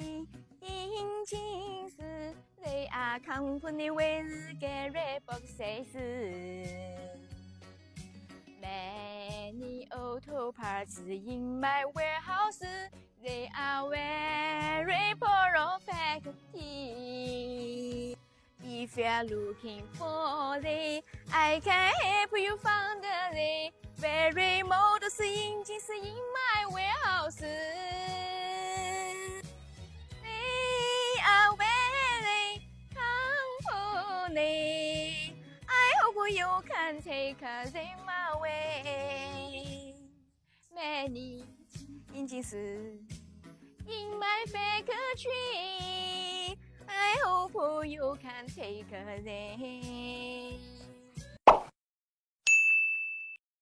你引进是 They are company with Gary boxes. Many auto parts in my warehouse. They are very perfect. If you are looking for them, I can help you find them. Very models engines in my warehouse. They are very company. I hope you can take them away. Many engines in my factory. I hope you can take them.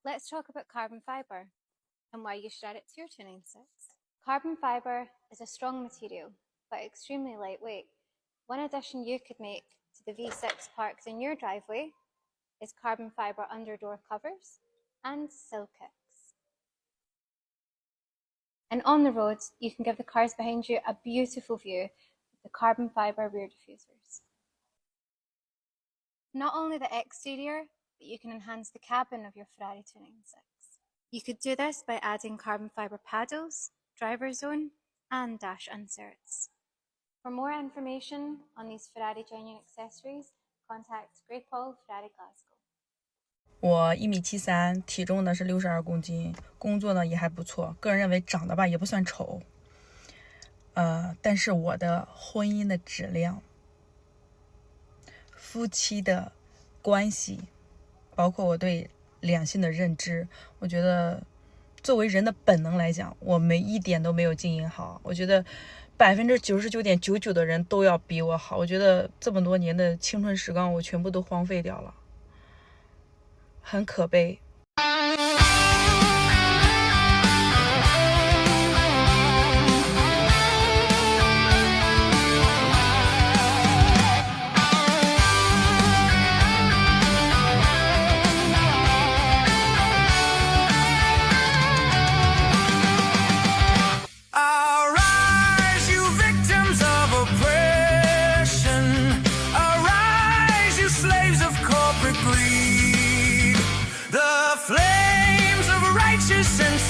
Let's talk about carbon fibre and why you should add it to your tuning sets. Carbon fibre is a strong material, but extremely lightweight. One addition you could make to the V6 parked in your driveway is carbon fibre underdoor covers and sill kicks. And on the road, you can give the cars behind you a beautiful view with the carbon fibre rear diffusers. Not only the exterior, but you can enhance the cabin of your Ferrari Tuning 6. You could do this by adding carbon fibre paddles, driver zone, and dash inserts. For more information on these Ferrari genuine accessories, contact Grey Paul Ferrari Glasgow. 我1.73米，体重呢是62公斤，工作呢也还不错，个人认为长得吧也不算丑。但是我的婚姻的质量、夫妻的关系，包括我对两性的认知，我觉得作为人的本能来讲，我一点都没有经营好。我觉得99.99%的人都要比我好。我觉得这么多年的青春时光，我全部都荒废掉了，很可悲。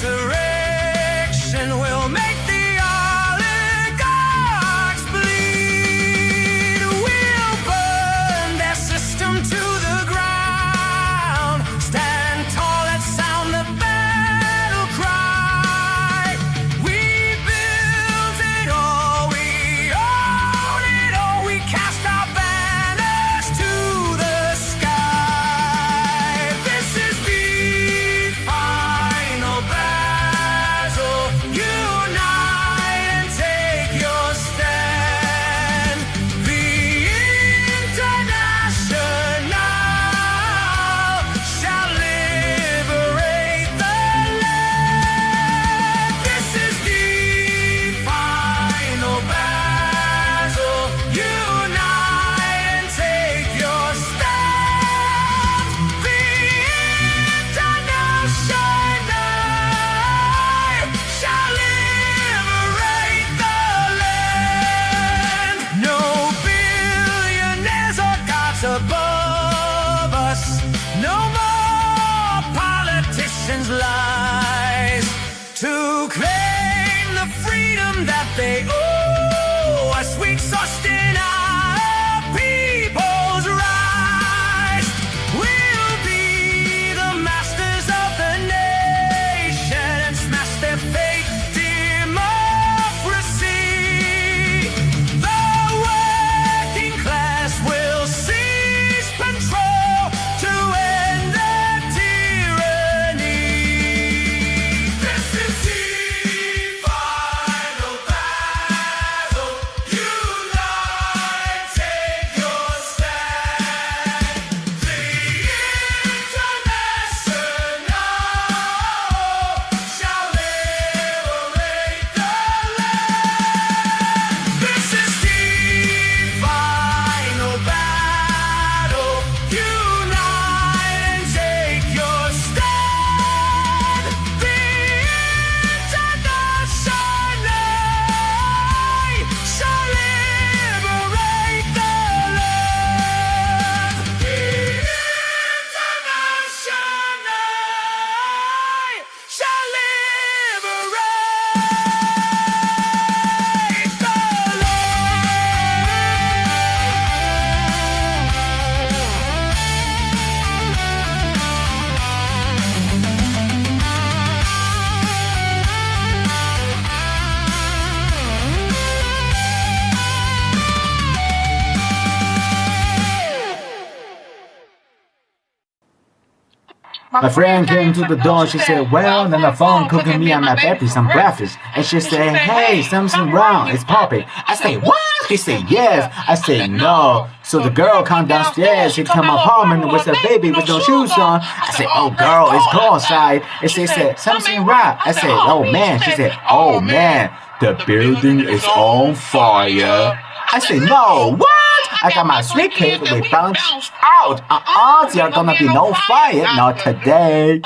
Insurrection will make the oligarchs bleed. We'll burn their system to the ground. Stand tall and sound the battle cry. We built it all, we own it all. We cast our banners to the sky. This is the final battle. Above us, no more politicians' lies to claim the freedom that they owe us. We sustain our people's rise. We'll be the masters of the nation and smash their fake democracy. The working class will see control to end the tyranny. This is the final battle. My friend came to the door, she said, well, then the phone cooking me and my baby some breakfast. And she said, hey, something wrong, it's popping. I say, what? He said, yes. I say, no. So the girl come downstairs, she come apartment with a baby with no shoes on. I say, oh girl, it's cold outside. And she said, something wrong. I said, oh man. She said, oh man, the building is on fire. I say, no, what? I got my sweet cake, we bounce out. There's gonna be no fire, not today.